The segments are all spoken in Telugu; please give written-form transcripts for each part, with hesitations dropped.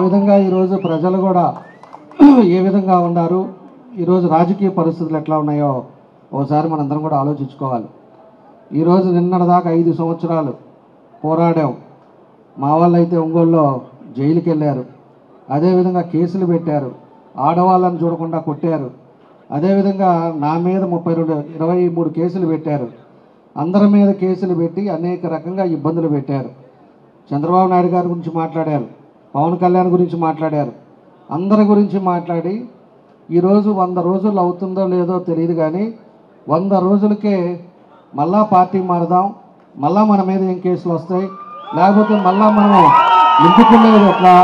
విధంగా ఈరోజు ప్రజలు కూడా ఏ విధంగా ఉన్నారు, ఈరోజు రాజకీయ పరిస్థితులు ఎట్లా ఉన్నాయో ఒకసారి మనందరం కూడా ఆలోచించుకోవాలి. ఈరోజు నిన్నటిదాకా 5 సంవత్సరాలు పోరాడాం. మా వాళ్ళు అయితే ఒంగోలులో జైలుకి వెళ్ళారు. అదేవిధంగా కేసులు పెట్టారు, ఆడవాళ్ళని చూడకుండా కొట్టారు. అదేవిధంగా నా మీద 23 కేసులు పెట్టారు. అందరి మీద కేసులు పెట్టి అనేక రకంగా ఇబ్బందులు పెట్టారు. చంద్రబాబు నాయుడు గారి గురించి మాట్లాడారు, పవన్ కళ్యాణ్ గురించి మాట్లాడారు, అందరి గురించి మాట్లాడి ఈరోజు 100 రోజులు అవుతుందో లేదో తెలియదు, కానీ 100 రోజులకే మళ్ళా పార్టీ మారదాం, మళ్ళా మన మీద ఏం కేసులు వస్తాయి, లేకపోతే మళ్ళా మనం నింపుకునేది ఎట్లా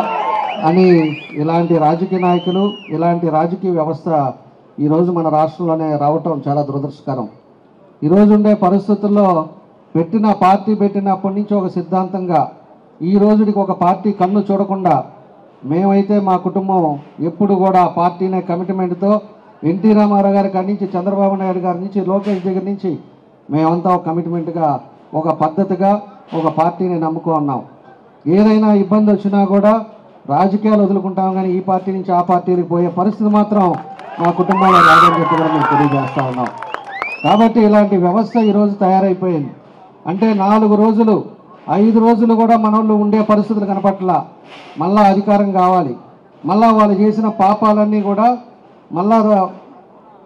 అని ఇలాంటి రాజకీయ నాయకులు, ఇలాంటి రాజకీయ వ్యవస్థ ఈరోజు మన రాష్ట్రంలోనే రావటం చాలా దురదృష్టకరం. ఈరోజు ఉండే పరిస్థితుల్లో పార్టీ పెట్టినప్పటి నుంచి ఒక సిద్ధాంతంగా ఈ రోజుకి ఒక పార్టీ కన్ను చూడకుండా మేమైతే మా కుటుంబం ఎప్పుడు కూడా పార్టీనే కమిట్మెంట్తో ఎన్టీ రామారావు గారి కాడి నుంచి, చంద్రబాబు నాయుడు గారి నుంచి, లోకేష్ దగ్గర నుంచి మేమంతా ఒక కమిట్మెంట్గా, ఒక పద్ధతిగా ఒక పార్టీని నమ్ముకున్నాం. ఏదైనా ఇబ్బంది వచ్చినా కూడా రాజకీయాలు వదులుకుంటాం, కానీ ఈ పార్టీ నుంచి ఆ పార్టీకి పోయే పరిస్థితి మాత్రం మా కుటుంబంలో రాదని చెప్పి కూడా మేము తెలియజేస్తూ ఉన్నాం. కాబట్టి ఇలాంటి వ్యవస్థ ఈరోజు తయారైపోయింది. అంటే 4 రోజులు 5 రోజులు కూడా మనోళ్ళు ఉండే పరిస్థితులు కనపట్ల, మళ్ళా అధికారం కావాలి, మళ్ళా వాళ్ళు చేసిన పాపాలన్నీ కూడా మళ్ళా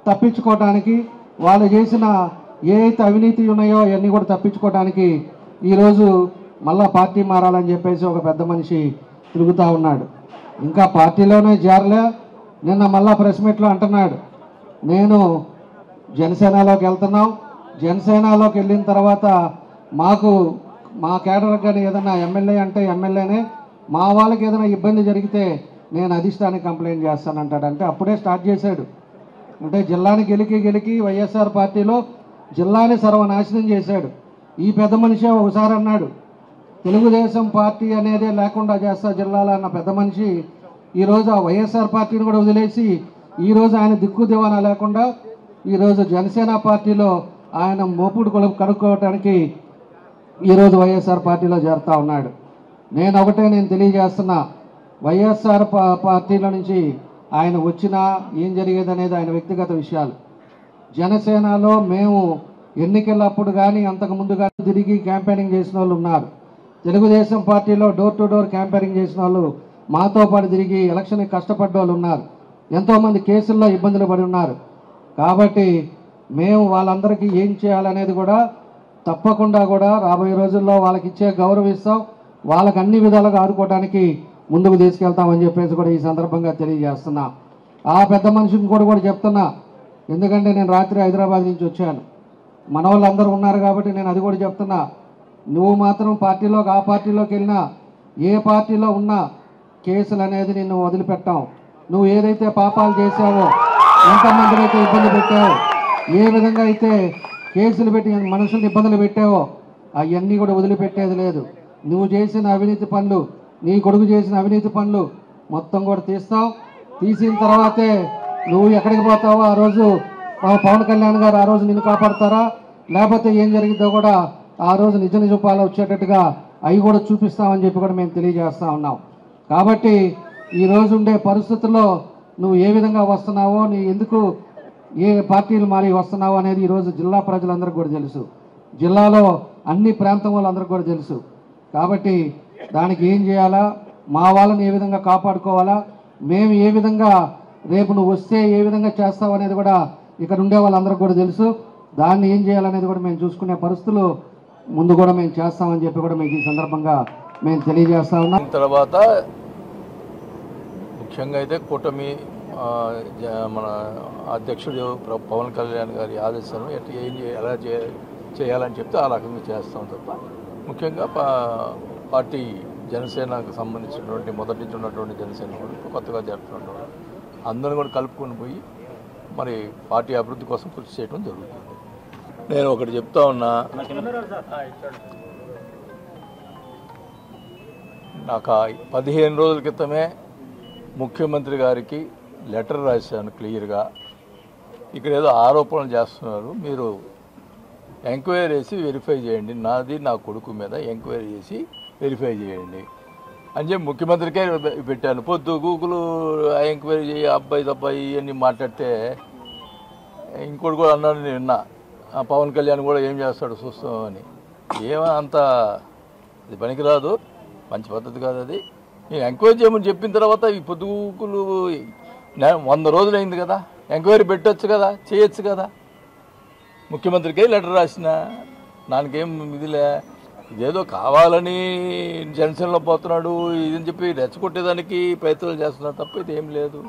తప్పించుకోవడానికి, వాళ్ళు చేసిన ఏ అయితే అవినీతి ఉన్నాయో అవన్నీ కూడా తప్పించుకోవడానికి ఈరోజు మళ్ళా పార్టీ మారాలని చెప్పేసి ఒక పెద్ద మనిషి తిరుగుతూ ఉన్నాడు. ఇంకా పార్టీలోనే చేరలే. నిన్న మళ్ళా ప్రెస్ మీట్లో అంటున్నాడు, నేను జనసేనలోకి వెళ్తున్నాం, జనసేనలోకి వెళ్ళిన తర్వాత మా కేడర్కి కానీ ఏదైనా ఎమ్మెల్యే అంటే ఎమ్మెల్యేనే, మా వాళ్ళకి ఏదైనా ఇబ్బంది జరిగితే నేను అధిష్టానికి కంప్లైంట్ చేస్తానంటాడు. అంటే అప్పుడే స్టార్ట్ చేశాడు. అంటే జిల్లాని గెలికి వైఎస్ఆర్ పార్టీలో జిల్లాని సర్వనాశనం చేశాడు. ఈ పెద్ద మనిషే ఒకసారి అన్నాడు, తెలుగుదేశం పార్టీ అనేదే లేకుండా చేస్తా జిల్లాలో అన్న పెద్ద మనిషి ఈరోజు ఆ వైఎస్ఆర్ పార్టీని కూడా వదిలేసి ఈరోజు ఆయన దిక్కు దివానా లేకుండా ఈరోజు జనసేన పార్టీలో ఆయన మోపుడు కడుక్కోవటానికి ఈరోజు వైఎస్ఆర్ పార్టీలో చేరుతూ ఉన్నాడు. నేను తెలియజేస్తున్నా, వైఎస్ఆర్ పార్టీలో నుంచి ఆయన వచ్చినా ఏం జరిగేది అనేది ఆయన వ్యక్తిగత విషయాలు. జనసేనలో మేము ఎన్నికలప్పుడు కానీ అంతకుముందు కానీ తిరిగి క్యాంపెయినింగ్ చేసిన వాళ్ళు ఉన్నారు. తెలుగుదేశం పార్టీలో డోర్ టు డోర్ క్యాంపెయినింగ్ చేసిన వాళ్ళు, మాతో పాటు తిరిగి ఎలక్షన్కి కష్టపడ్డ వాళ్ళు ఉన్నారు. ఎంతోమంది కేసుల్లో ఇబ్బందులు పడి ఉన్నారు. కాబట్టి మేము వాళ్ళందరికీ ఏం చేయాలనేది కూడా తప్పకుండా కూడా రాబోయే రోజుల్లో వాళ్ళకి ఇచ్చే గౌరవిస్తాం, వాళ్ళకి అన్ని విధాలుగా ఆదుకోవడానికి ముందుకు తీసుకెళ్తామని చెప్పేసి కూడా ఈ సందర్భంగా తెలియజేస్తున్నా. ఆ పెద్ద మనిషిని కూడా చెప్తున్నా, ఎందుకంటే నేను రాత్రి హైదరాబాద్ నుంచి వచ్చాను, మన వాళ్ళందరూ ఉన్నారు కాబట్టి నేను అది కూడా చెప్తున్నా. నువ్వు మాత్రం ఆ పార్టీలోకి వెళ్ళినా, ఏ పార్టీలో ఉన్నా కేసులు అనేది నిన్ను వదిలిపెట్టాం. నువ్వు ఏదైతే పాపాలు చేశావో, ఎంతమందిని అయితే ఇబ్బంది పెట్టావో, ఏ విధంగా అయితే కేసులు పెట్టి మనుషుల్ని ఇబ్బందులు పెట్టావో అవన్నీ కూడా వదిలిపెట్టేది లేదు. నువ్వు చేసిన అవినీతి పనులు, నీ కొడుకు చేసిన అవినీతి పనులు మొత్తం కూడా తీస్తావు. తీసిన తర్వాతే నువ్వు ఎక్కడికి పోతావో ఆ రోజు పవన్ కళ్యాణ్ గారు ఆ రోజు నిన్ను కాపాడతారా, లేకపోతే ఏం జరిగిద్దో కూడా ఆ రోజు నిజ పాలు వచ్చేటట్టుగా అవి కూడా చూపిస్తామని చెప్పి కూడా మేము తెలియజేస్తూ ఉన్నాం. కాబట్టి ఈరోజు ఉండే పరిస్థితుల్లో నువ్వు ఏ విధంగా వస్తున్నావో, నీ ఎందుకు ఏ పార్టీలు మారి వస్తున్నావో అనేది ఈరోజు జిల్లా ప్రజలందరికీ కూడా తెలుసు, జిల్లాలో అన్ని ప్రాంతం వాళ్ళందరికీ కూడా తెలుసు. కాబట్టి దానికి ఏం చేయాలా, మా వాళ్ళని ఏ విధంగా కాపాడుకోవాలా, మేము ఏ విధంగా రేపు నువ్వు వస్తే ఏ విధంగా చేస్తావు అనేది కూడా ఇక్కడ ఉండే వాళ్ళందరికీ కూడా తెలుసు. దాన్ని ఏం చేయాలనేది కూడా మేము చూసుకునే పరిస్థితులు ముందు కూడా మేము చేస్తామని చెప్పి కూడా మీకు ఈ సందర్భంగా మేము తెలియజేస్తా ఉన్నాం. తర్వాత ముఖ్యంగా అయితే కూటమి మన అధ్యక్షుడు పవన్ కళ్యాణ్ గారి ఆదేశాలను ఎలా చేయాలని చెప్తే ఆ రకంగా చేస్తాం తప్ప, ముఖ్యంగా పార్టీ జనసేనకు సంబంధించినటువంటి మొదటి నుంచి ఉన్నటువంటి జనసేన కూడా కొత్తగా జరుపుతున్నటువంటి అందరూ కూడా కలుపుకొని పోయి మరి పార్టీ అభివృద్ధి కోసం కృషి చేయడం జరుగుతుంది. నేను ఒకటి చెప్తా ఉన్నా, నాకు 15 రోజుల క్రితమే ముఖ్యమంత్రి గారికి లెటర్ రాశాను క్లియర్గా, ఇక్కడ ఏదో ఆరోపణలు చేస్తున్నారు, మీరు ఎంక్వైరీ చేసి వెరిఫై చేయండి, నాది నా కొడుకు మీద ఎంక్వైరీ చేసి వెరిఫై చేయండి. అని చెప్పి ముఖ్యమంత్రికే పెట్టాను. పొద్దు గూగుల్ ఎంక్వైరీ చేయి అబ్బాయి తబ్బాయి ఇవన్నీ మాట్లాడితే ఇంకోటి కూడా అన్నాడు, నేను విన్నా, పవన్ కళ్యాణ్ కూడా ఏం చేస్తాడు చూస్తామని. ఏమో అంత అది పనికిరాదు, మంచి పద్ధతి కాదు అది. నేను ఎంక్వైరీ చేయమని చెప్పిన తర్వాత ఈ పొద్దుగూకులు 100 రోజులు అయింది కదా, ఎంక్వైరీ పెట్టవచ్చు కదా, చేయొచ్చు కదా. ముఖ్యమంత్రికే లెటర్ రాసిన, దానికేం ఇదిలే. ఇదేదో కావాలని జనసేనలో పోతున్నాడు ఇదని చెప్పి రెచ్చగొట్టేదానికి ప్రయత్నాలు చేస్తున్నాడు తప్ప ఇదేం లేదు.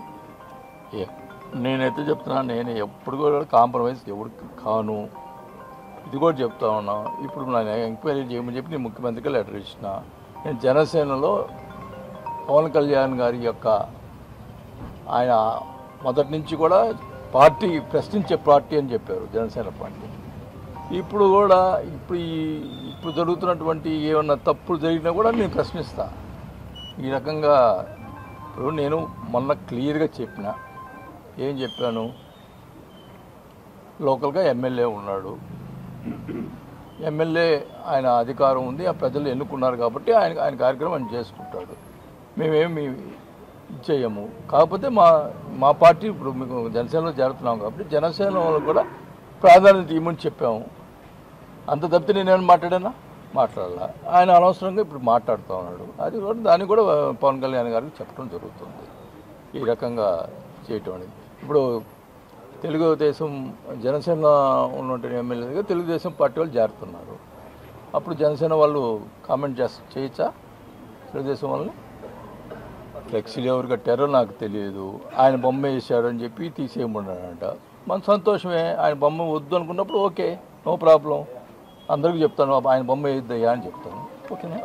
నేనైతే చెప్తున్నాను, నేను ఎప్పుడు కూడా కాంప్రమైజ్ ఎవరికి కాను, ఇది కూడా చెప్తా ఉన్నా. ఇప్పుడు నేను ఎంక్వైరీ చేయమని చెప్పి నేను ముఖ్యమంత్రికి లెటర్ ఇచ్చిన. నేను జనసేనలో పవన్ కళ్యాణ్ గారి యొక్క ఆయన మొదటి నుంచి కూడా పార్టీ ప్రశ్నించే పార్టీ అని చెప్పారు జనసేన పార్టీ. ఇప్పుడు కూడా ఇప్పుడు జరుగుతున్నటువంటి ఏమన్నా తప్పులు జరిగినా కూడా నేను ప్రశ్నిస్తా. ఈ రకంగా ఇప్పుడు నేను మొన్న క్లియర్గా చెప్పిన, ఏం చెప్పాను, లోకల్గా ఎమ్మెల్యే ఉన్నాడు, ఎమ్మెల్యే ఆయన అధికారం ఉంది, ఆ ప్రజలు ఎన్నుకున్నారు కాబట్టి ఆయన కార్యక్రమం ఆయన చేసుకుంటాడు, మేమేమి చేయము. కాకపోతే మా పార్టీ ఇప్పుడు మీకు జనసేనలో చేరుతున్నాం కాబట్టి జనసేన వాళ్ళకు కూడా ప్రాధాన్యత ఇవ్వమని చెప్పాము. అంత తప్పితే నేనేమైనా మాట్లాడాలా? ఆయన అనవసరంగా ఇప్పుడు మాట్లాడుతూ ఉన్నాడు. అది కూడా దాన్ని కూడా పవన్ కళ్యాణ్ గారికి చెప్పడం జరుగుతుంది. ఈ రకంగా చేయటం అనేది ఇప్పుడు తెలుగుదేశం జనసేన ఉన్నటువంటి ఎమ్మెల్యేగా తెలుగుదేశం పార్టీ వాళ్ళు చేరుతున్నారు. అప్పుడు జనసేన వాళ్ళు కామెంట్ చేయొచ్చా? తెలుగుదేశం వాళ్ళని ఫ్లెక్సీలు ఎవరు కట్టారో నాకు తెలియదు, ఆయన బొమ్మ వేసాడని చెప్పి తీసేయమన్నాడంట. మన సంతోషమే, ఆయన బొమ్మ వద్దు అనుకున్నప్పుడు ఓకే, నో ప్రాబ్లం. అందరికీ చెప్తాను ఆయన బొమ్మ వేయద్దయ్యా అని చెప్తాను. ఓకేనా?